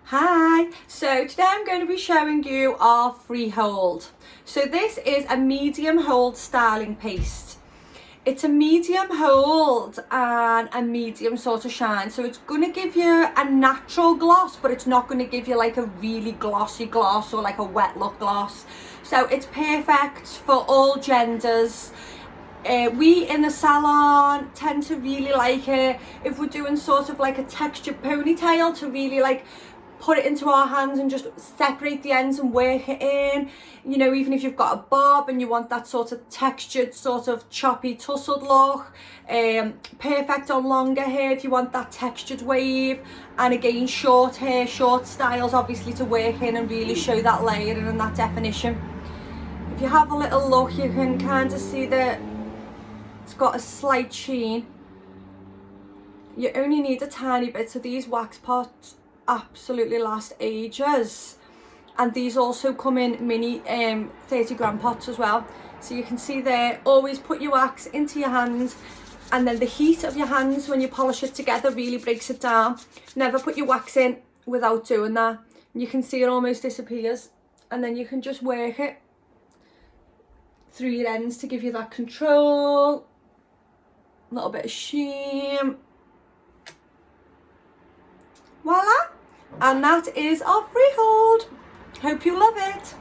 Hi, so today I'm going to be showing you our freehold. So this is a medium hold styling paste. It's a medium hold and a medium sort of shine, so it's going to give you a natural gloss, but it's not going to give you like a really glossy gloss or like a wet look gloss. So it's perfect for all genders. We in the salon tend to really like it if we're doing sort of like a textured ponytail, to really like put it into our hands and just separate the ends and work it in. You know, even if you've got a bob and you want that sort of textured, sort of choppy, tussled look. Perfect on longer hair if you want that textured wave. And again, short hair, short styles obviously to work in and really show that layering and that definition. If you have a little look, you can kind of see that it's got a slight sheen. You only need a tiny bit, so these wax pots absolutely last ages. And these also come in mini 30-gram pots as well. So you can see there, always put your wax into your hands, and then the heat of your hands when you polish it together really breaks it down. Never put your wax in without doing that. You can see it almost disappears, and then you can just work it through your ends to give you that control. A little bit of sheen. Voila! And that is our freehold. Hope you love it.